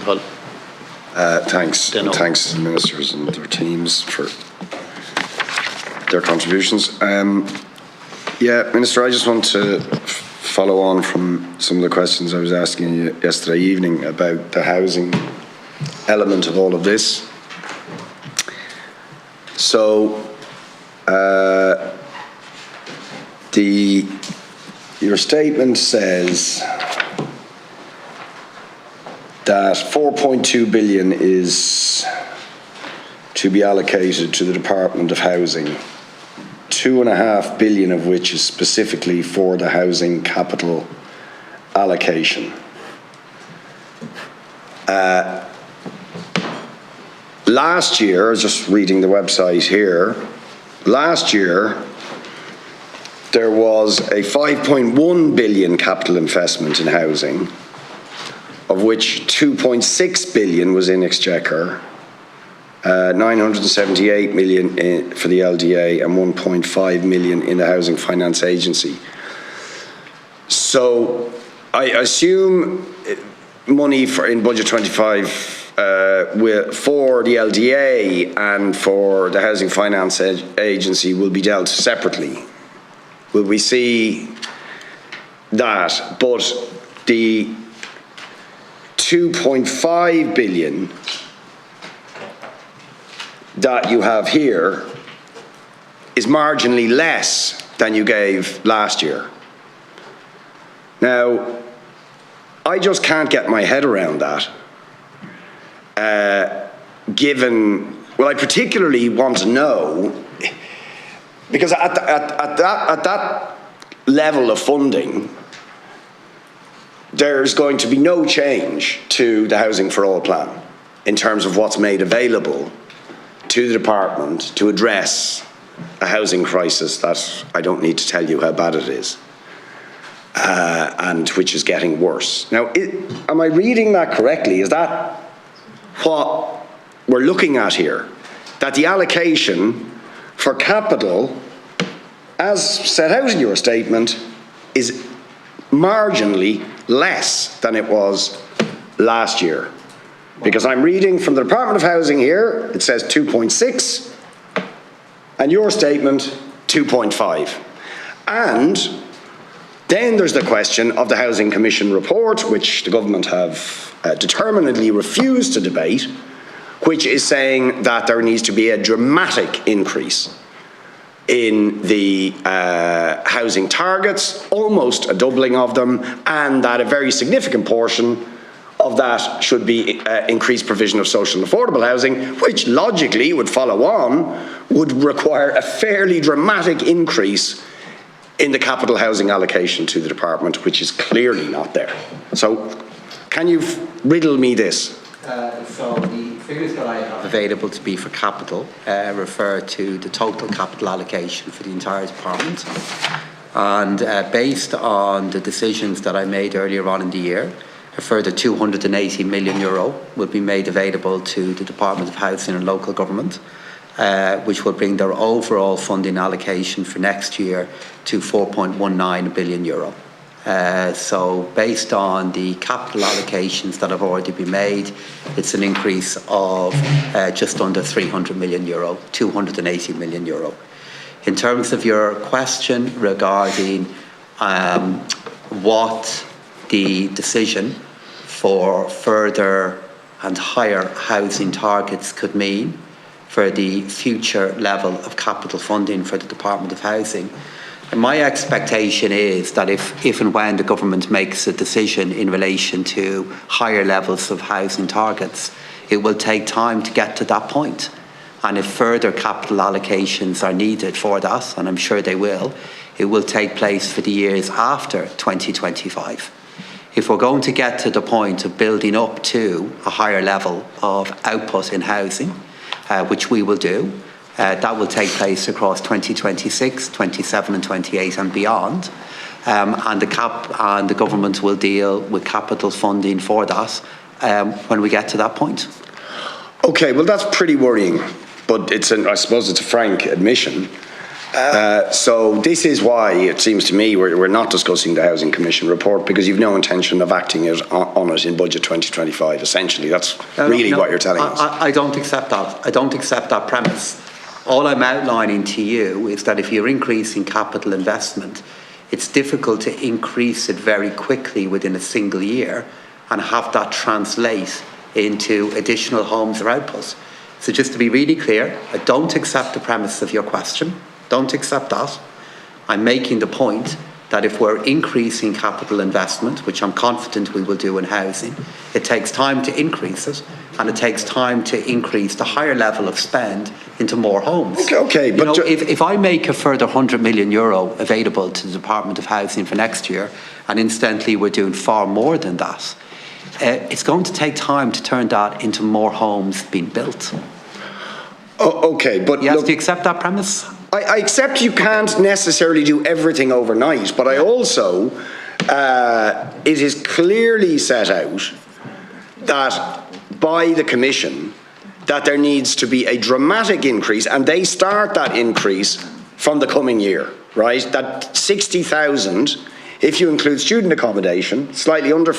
Paul. Thanks. And thanks to the ministers and their teams for their contributions. Yeah, Minister, I just want to follow on from some of the questions I was asking you yesterday evening about the housing element of all of this. So, your statement says that 4.2 billion is to be allocated to the Department of Housing, 2.5 billion of which is specifically for the housing capital allocation. Last year, just reading the website here, last year there was a 5.1 billion capital investment in housing, of which 2.6 billion was in Exchequer, 978 million for the LDA and 1.5 million in the Housing Finance Agency. So I assume money in Budget 25 for the LDA and for the Housing Finance Agency will be dealt separately. Will we see that? But the 2.5 billion that you have here is marginally less than you gave last year. Now, I just can't get my head around that. Well, I particularly want to know, because at that level of funding, there's going to be no change to the Housing for All plan in terms of what's made available to the department to address a housing crisis that I don't need to tell you how bad it is, and which is getting worse. Now, am I reading that correctly? Is that what we're looking at here? That the allocation for capital, as set out in your statement, is marginally less than it was last year? Because I'm reading from the Department of Housing here, it says 2.6, and your statement 2.5. And then there's the question of the Housing Commission report, which the government have determinedly refused to debate, which is saying that there needs to be a dramatic increase in the housing targets, almost a doubling of them, and that a very significant portion of that should be increased provision of social and affordable housing, which logically would follow on, would require a fairly dramatic increase in the capital housing allocation to the department, which is clearly not there. So can you riddle me this? So the figures that I have available to be for capital refer to the total capital allocation for the entire department. And based on the decisions that I made earlier on in the year, a further €280 million will be made available to the Department of Housing and Local Government, which will bring their overall funding allocation for next year to €4.19 billion. So based on the capital allocations that have already been made, it's an increase of just under €300 million, €280 million. In terms of your question regarding what the decision for further and higher housing targets could mean for the future level of capital funding for the Department of Housing, and my expectation is that if and when the government makes a decision in relation to higher levels of housing targets, it will take time to get to that point. And if further capital allocations are needed for that, and I'm sure they will, it will take place for the years after 2025. If we're going to get to the point of building up to a higher level of output in housing, which we will do, that will take place across 2026, 27 and 28 and beyond. And the government will deal with capital funding for that when we get to that point. Okay, well that's pretty worrying, but I suppose it's a frank admission So this is why it seems to me we're not discussing the Housing Commission report, because you've no intention of acting on it in Budget 2025. Essentially, that's really what you're telling us. I don't accept that. I don't accept that premise. All I'm outlining to you is that if you're increasing capital investment, it's difficult to increase it very quickly within a single year and have that translate into additional homes or output. So just to be really clear, I don't accept the premise of your question. Don't accept that. I'm making the point that if we're increasing capital investment, which I'm confident we will do in housing, it takes time to increase it, and it takes time to increase the higher level of spend into more homes. Okay, but if I make a further €100 million available to the Department of Housing for next year, and incidentally we're doing far more than that, it's going to take time to turn that into more homes being built. Oh, okay, but yes, do you accept that premise? I accept you can't necessarily do everything overnight, but I also, it is clearly set out that by the Commission that there needs to be a dramatic increase, and they start that increase from the coming year, right? That 60,000, if you include student accommodation, slightly under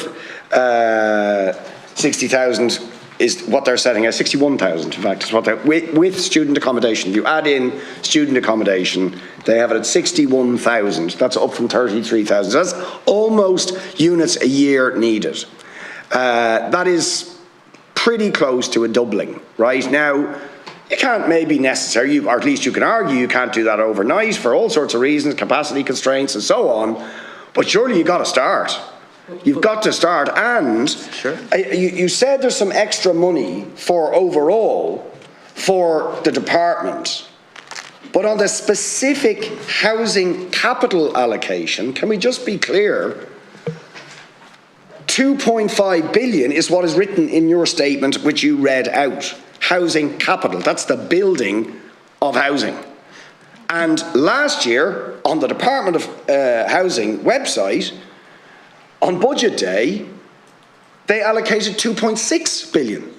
60,000 is what they're setting at, 61,000 in fact, is what they're, with student accommodation. If you add in student accommodation, they have it at 61,000. That's up from 33,000. So that's almost units a year needed. That is pretty close to a doubling, right? Now, you can't maybe necessarily, or at least you can argue you can't do that overnight for all sorts of reasons, capacity constraints and so on, but surely you've got to start. You've got to start, and sure. You said there's some extra money for overall for the department, but on the specific housing capital allocation, can we just be clear? 2.5 billion is what is written in your statement, which you read out. Housing capital, that's the building of housing. And last year, on the Department of Housing website, on budget day, they allocated 2.6 billion,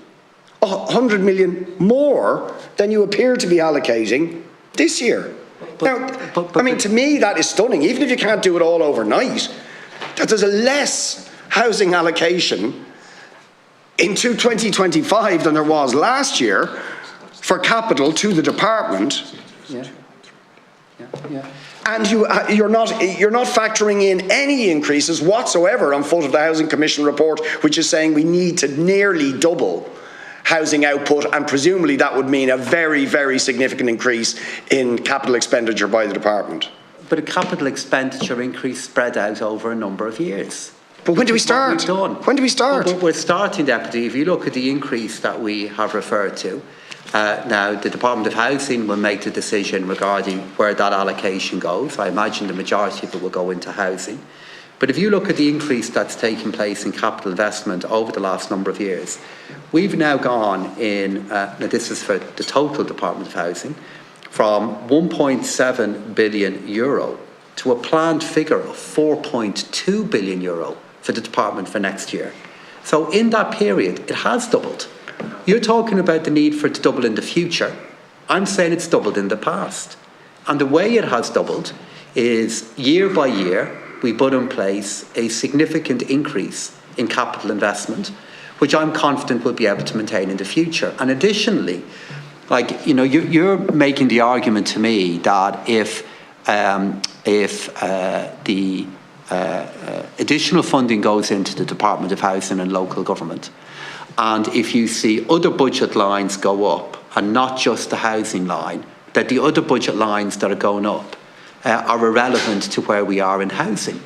100 million more than you appear to be allocating this year. I mean, to me, that is stunning. Even if you can't do it all overnight, that there's a less housing allocation in 2025 than there was last year for capital to the department. Yeah. And you're not factoring in any increases whatsoever on foot of the Housing Commission report, which is saying we need to nearly double housing output, and presumably that would mean a very, very significant increase in capital expenditure by the department. But a capital expenditure increase spread out over a number of years. But when do we start? When do we start? Well, we're starting, Deputy. If you look at the increase that we have referred to, now the Department of Housing will make the decision regarding where that allocation goes. I imagine the majority of it will go into housing. But if you look at the increase that's taken place in capital investment over the last number of years, we've now gone in, now this is for the total Department of Housing, from €1.7 billion to a planned figure of €4.2 billion for the department for next year. So in that period, it has doubled. You're talking about the need for it to double in the future. I'm saying it's doubled in the past. And the way it has doubled is year by year, we put in place a significant increase in capital investment, which I'm confident we'll be able to maintain in the future. And additionally, like, you know, you're making the argument to me that if the additional funding goes into the Department of Housing and local government, and if you see other budget lines go up, and not just the housing line, that the other budget lines that are going up are irrelevant to where we are in housing.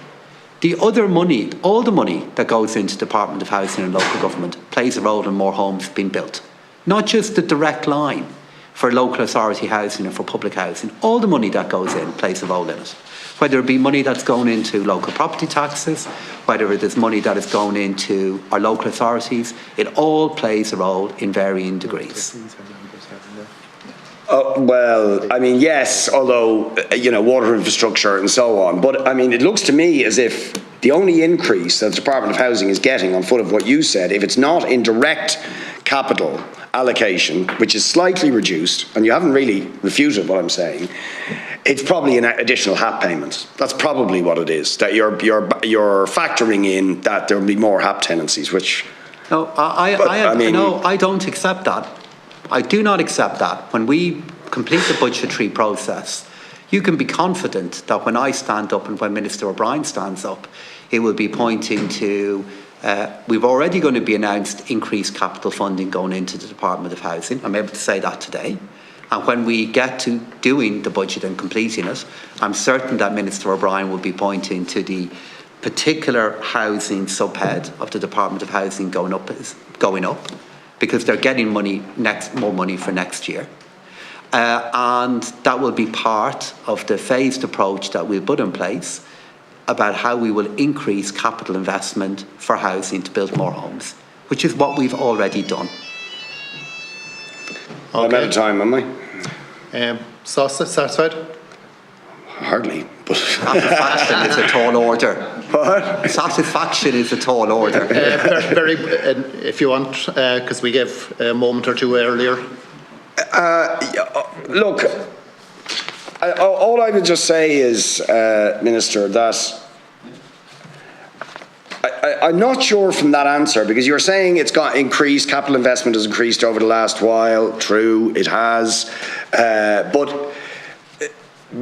The other money, all the money that goes into the Department of Housing and local government plays a role in more homes being built. Not just the direct line for local authority housing or for public housing. All the money that goes in plays a role in it. Whether it be money that's going into local property taxes, whether it is money that is going into our local authorities, it all plays a role in varying degrees. Well, I mean, yes, although, you know, water infrastructure and so on. But, I mean, it looks to me as if the only increase that the Department of Housing is getting on foot of what you said, if it's not in direct capital allocation, which is slightly reduced, and you haven't really refuted what I'm saying, it's probably an additional HAP payment. That's probably what it is, that you're factoring in that there will be more HAP tenancies, which... No, I don't accept that. I do not accept that. When we complete the budgetary process, you can be confident that when I stand up and when Minister O'Brien stands up, he will be pointing to, we've already going to be announced increased capital funding going into the Department of Housing. I'm able to say that today. And when we get to doing the budget and completing it, I'm certain that Minister O'Brien will be pointing to the particular housing subhead of the Department of Housing going up, because they're getting more money for next year. And that will be part of the phased approach that we'll put in place about how we will increase capital investment for housing to build more homes, which is what we've already done. Okay. I'm out of time, am I? Satisfied? Hardly, but... Satisfaction is a tall order. What? Satisfaction is a tall order. If you want, because we gave a moment or two earlier. Look, all I would just say is, Minister, that I'm not sure from that answer, because you're saying it's got increased, capital investment has increased over the last while. True, it has. But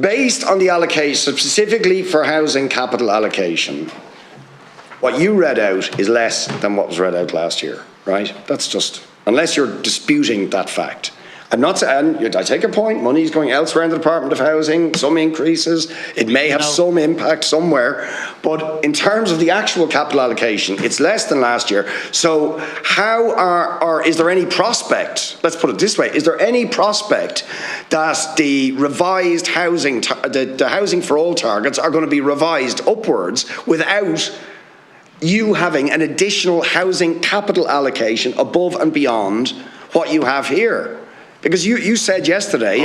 based on the allocation, specifically for housing capital allocation, what you read out is less than what was read out last year, right? That's just, unless you're disputing that fact. I'm not saying, I take your point, money's going elsewhere in the Department of Housing, some increases, it may have some impact somewhere, but in terms of the actual capital allocation, it's less than last year. So is there any prospect, let's put it this way, is there any prospect that the revised housing, the Housing for All targets are going to be revised upwards without you having an additional housing capital allocation above and beyond what you have here? Because you said yesterday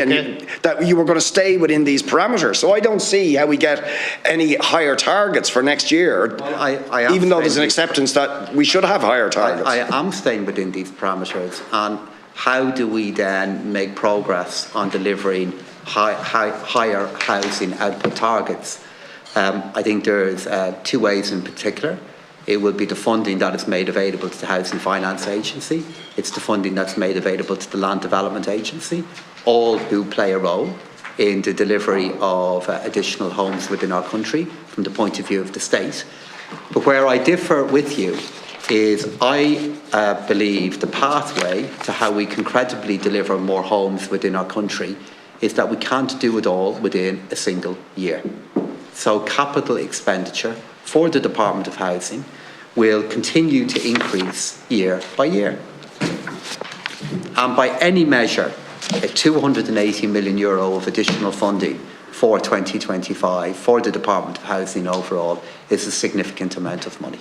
that you were going to stay within these parameters. So I don't see how we get any higher targets for next year, well, even though there's an acceptance that we should have higher targets. I am staying within these parameters. And how do we then make progress on delivering higher housing output targets? I think there's two ways in particular. It will be the funding that is made available to the Housing Finance Agency. It's the funding that's made available to the Land Development Agency, all who play a role in the delivery of additional homes within our country from the point of view of the state. But where I differ with you is I believe the pathway to how we can credibly deliver more homes within our country is that we can't do it all within a single year. So capital expenditure for the Department of Housing will continue to increase year by year. And by any measure, a €280 million of additional funding for 2025 for the Department of Housing overall is a significant amount of money.